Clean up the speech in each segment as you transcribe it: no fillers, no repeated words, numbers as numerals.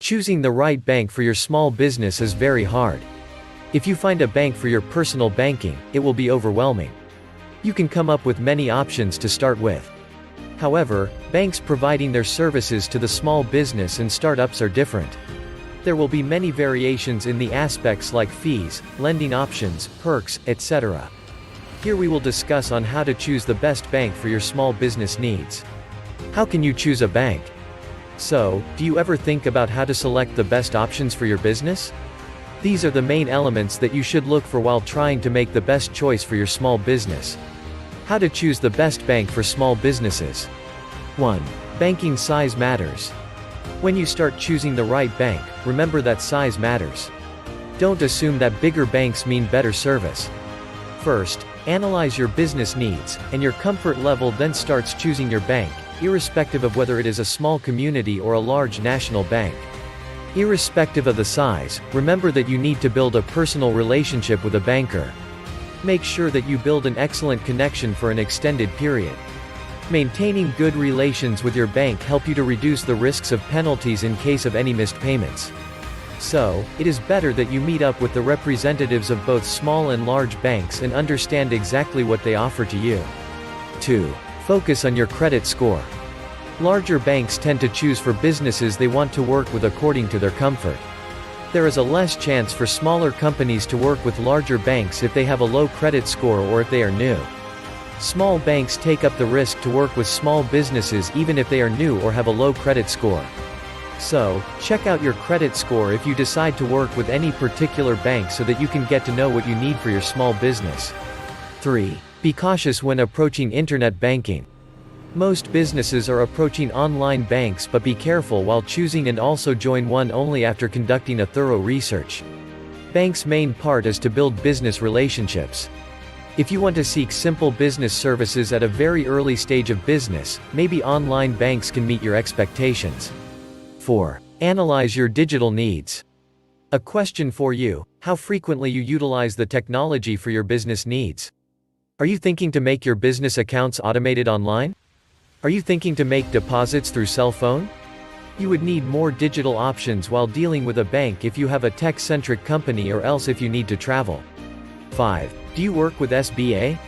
Choosing the right bank for your small business is very hard. If you find a bank for your personal banking, it will be overwhelming. You can come up with many options to start with. However, banks providing their services to the small business and startups are different. There will be many variations in the aspects like fees, lending options, perks, etc. Here we will discuss on how to choose the best bank for your small business needs. How can you choose a bank? So, do you ever think about how to select the best options for your business? These are the main elements that you should look for while trying to make the best choice for your small business. How to choose the best bank for small businesses. 1. Banking size matters. When you start choosing the right bank, remember that size matters. Don't assume that bigger banks mean better service. First, analyze your business needs, and your comfort level then starts choosing your bank, irrespective of whether it is a small community or a large national bank. Irrespective of the size, remember that you need to build a personal relationship with a banker. Make sure that you build an excellent connection for an extended period. Maintaining good relations with your bank help you to reduce the risks of penalties in case of any missed payments. So, it is better that you meet up with the representatives of both small and large banks and understand exactly what they offer to you. 2. Focus on your credit score. Larger banks tend to choose for businesses they want to work with according to their comfort. There is a less chance for smaller companies to work with larger banks if they have a low credit score or if they are new. Small banks take up the risk to work with small businesses even if they are new or have a low credit score. So, check out your credit score if you decide to work with any particular bank so that you can get to know what you need for your small business. 3. Be cautious when approaching internet banking. Most businesses are approaching online banks, but be careful while choosing and also join one only after conducting a thorough research. Banks' main part is to build business relationships. If you want to seek simple business services at a very early stage of business, maybe online banks can meet your expectations. 4. Analyze your digital needs. A question for you: how frequently you utilize the technology for your business needs? Are you thinking to make your business accounts automated online? Are you thinking to make deposits through cell phone? You would need more digital options while dealing with a bank if you have a tech-centric company, or else if you need to travel. 5. Do you work with SBA?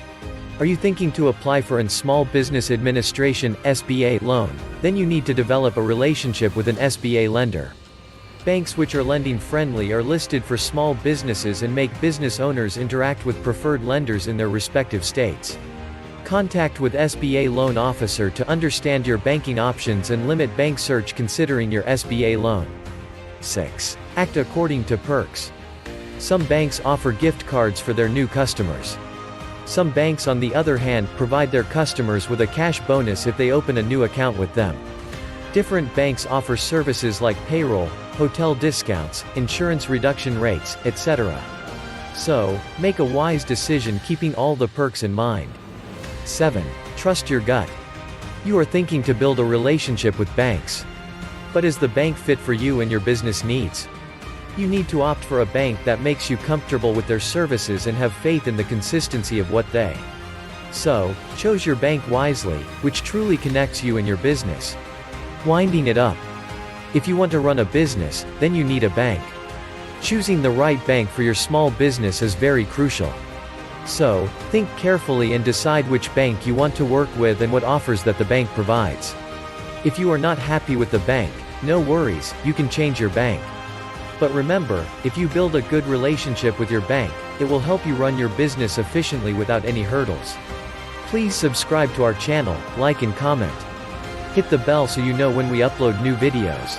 Are you thinking to apply for a Small Business Administration (SBA) loan? Then you need to develop a relationship with an SBA lender. Banks which are lending friendly are listed for small businesses and make business owners interact with preferred lenders in their respective states. Contact with SBA loan officer to understand your banking options and limit bank search considering your SBA loan. 6. Act according to perks. Some banks offer gift cards for their new customers. Some banks, on the other hand, provide their customers with a cash bonus if they open a new account with them. Different banks offer services like payroll, hotel discounts, insurance reduction rates, etc. So, make a wise decision keeping all the perks in mind. 7. Trust your gut. You are thinking to build a relationship with banks. But is the bank fit for you and your business needs? You need to opt for a bank that makes you comfortable with their services and have faith in the consistency of what they. So, choose your bank wisely, which truly connects you and your business. Winding it up. If you want to run a business, then you need a bank. Choosing the right bank for your small business is very crucial. So, think carefully and decide which bank you want to work with and what offers that the bank provides. If you are not happy with the bank, no worries, you can change your bank. But remember, if you build a good relationship with your bank, it will help you run your business efficiently without any hurdles. Please subscribe to our channel, like and comment. Hit the bell so you know when we upload new videos.